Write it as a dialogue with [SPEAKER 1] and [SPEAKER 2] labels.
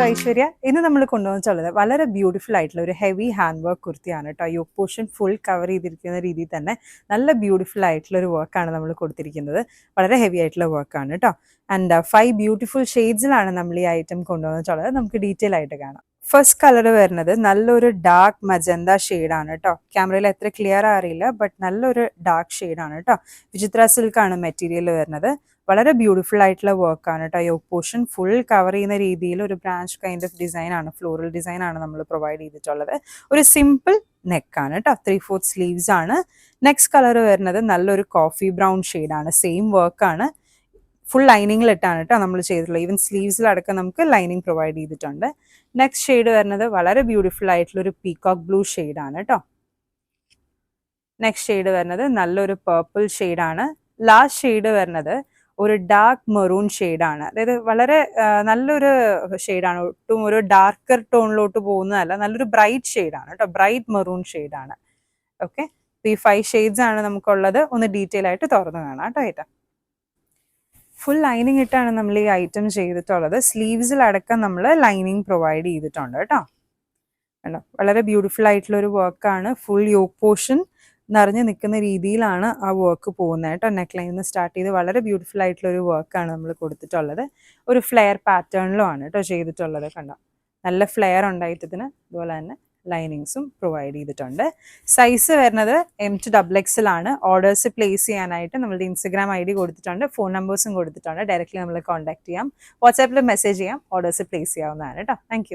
[SPEAKER 1] ഐശ്വര്യ. ഇന്ന് നമ്മൾ കൊണ്ടുവന്നിട്ടുള്ളത് വളരെ ബ്യൂട്ടിഫുൾ ആയിട്ടുള്ള ഒരു ഹെവി ഹാൻഡ് വർക്ക് കുർത്തിയാണ് കേട്ടോ. യോക്ക് പോർഷൻ ഫുൾ കവർ ചെയ്തിരിക്കുന്ന രീതിയിൽ തന്നെ നല്ല ബ്യൂട്ടിഫുൾ ആയിട്ടുള്ള ഒരു വർക്കാണ് നമ്മൾ കൊടുത്തിരിക്കുന്നത്. വളരെ ഹെവി ആയിട്ടുള്ള വർക്കാണ് കേട്ടോ. ആൻഡ് 5 ബ്യൂട്ടിഫുൾ ഷെയ്ഡ്സിലാണ് നമ്മൾ ഈ ഐറ്റം കൊണ്ടുവന്നിട്ടുള്ളത്. നമുക്ക് ഡീറ്റെയിൽ ആയിട്ട് കാണാം. ഫസ്റ്റ് കളർ വരുന്നത് നല്ലൊരു ഡാർക്ക് മജന്ത ഷെയ്ഡാണ് കേട്ടോ. ക്യാമറയിൽ എത്ര ക്ലിയർ അറിയില്ല, ബട്ട് നല്ലൊരു ഡാർക്ക് ഷെയ്ഡാണ് കേട്ടോ. വിചിത്ര സിൽക്കാണ് മെറ്റീരിയൽ വരുന്നത്. വളരെ ബ്യൂട്ടിഫുൾ ആയിട്ടുള്ള വർക്കാണ് കേട്ടോ. യോക്ക് പോർഷൻ ഫുൾ കവർ ചെയ്യുന്ന രീതിയിൽ ഒരു ബ്രാഞ്ച് കൈൻഡ് ഓഫ് ഡിസൈൻ ആണ്, ഫ്ലോറൽ ഡിസൈൻ ആണ് നമ്മൾ പ്രൊവൈഡ് ചെയ്തിട്ടുള്ളത്. ഒരു സിമ്പിൾ നെക്കാണ് കേട്ടോ. 3/4 സ്ലീവ്സ് ആണ്. നെക്സ്റ്റ് കളർ വരുന്നത് നല്ലൊരു കോഫി ബ്രൗൺ ഷെയ്ഡാണ്. സെയിം വർക്കാണ്. ഫുൾ ലൈനിങ്ങിലിട്ടാണ് കേട്ടോ നമ്മൾ ചെയ്തിട്ടുള്ളത്. ഈവൻ സ്ലീവ്സിലടക്കം നമുക്ക് ലൈനിങ് പ്രൊവൈഡ് ചെയ്തിട്ടുണ്ട്. നെക്സ്റ്റ് ഷെയ്ഡ് വരുന്നത് വളരെ ബ്യൂട്ടിഫുൾ ആയിട്ടുള്ള ഒരു പീകോക്ക് ബ്ലൂ ഷെയ്ഡാണ് കേട്ടോ. നെക്സ്റ്റ് ഷെയ്ഡ് വരുന്നത് നല്ലൊരു പർപ്പിൾ ഷെയ്ഡാണ്. ലാസ്റ്റ് ഷെയ്ഡ് വരുന്നത് ഒരു ഡാർക്ക് മെറൂൺ ഷെയ്ഡാണ്. അതായത് വളരെ നല്ലൊരു ഷെയ്ഡാണ്. ഒട്ടും ഒരു ഡാർക്കർ ടോണിലോട്ട് പോകുന്നതല്ല, നല്ലൊരു ബ്രൈറ്റ് ഷെയ്ഡാണ് കേട്ടോ. ബ്രൈറ്റ് മെറൂൺ ഷെയ്ഡാണ്. ഓക്കെ, ഈ 5 ഷെയ്ഡ്സ് ആണ് നമുക്കുള്ളത്. ഒന്ന് ഡീറ്റെയിൽ ആയിട്ട് തുറന്നു കാണാം കേട്ടോ. ഫുൾ ലൈനിങ് ഇട്ടാണ് നമ്മൾ ഈ ഐറ്റം ചെയ്തിട്ടുള്ളത്. സ്ലീവ്സിലടക്കം നമ്മൾ ലൈനിങ് പ്രൊവൈഡ് ചെയ്തിട്ടുണ്ട് കേട്ടോ. കണ്ടോ, വളരെ ബ്യൂട്ടിഫുൾ ആയിട്ടുള്ള ഒരു വർക്കാണ്. ഫുൾ യോക്ക് പോർഷൻ നിറഞ്ഞു നിൽക്കുന്ന രീതിയിലാണ് ആ വർക്ക് പോകുന്നത് കേട്ടോ. നെക്ക് ലൈനിൽ നിന്ന് സ്റ്റാർട്ട് ചെയ്ത് വളരെ ബ്യൂട്ടിഫുൾ ആയിട്ടുള്ള ഒരു വർക്കാണ് നമ്മൾ കൊടുത്തിട്ടുള്ളത്. ഒരു ഫ്ലെയർ പാറ്റേണിലും ആണ് കേട്ടോ ചെയ്തിട്ടുള്ളത്. കണ്ടോ, നല്ല ഫ്ലെയർ ഉണ്ടായിട്ടതിന്. അതുപോലെ തന്നെ ലൈനിങ്സും പ്രൊവൈഡ് ചെയ്തിട്ടുണ്ട്. സൈസ് വരുന്നത് M to XXL ആണ്. ഓർഡേഴ്സ് പ്ലേസ് ചെയ്യാനായിട്ട് നമ്മളുടെ ഇൻസ്റ്റഗ്രാം ID കൊടുത്തിട്ടുണ്ട്. ഫോൺ നമ്പേഴ്സും കൊടുത്തിട്ടുണ്ട്. ഡയറക്റ്റ്ലി നമ്മൾ കോൺടാക്ട് ചെയ്യാം. വാട്സാപ്പിൽ മെസ്സേജ് ചെയ്യാം. ഓർഡേഴ്സ് പ്ലേസ് ചെയ്യാവുന്നതാണ് കേട്ടോ. താങ്ക്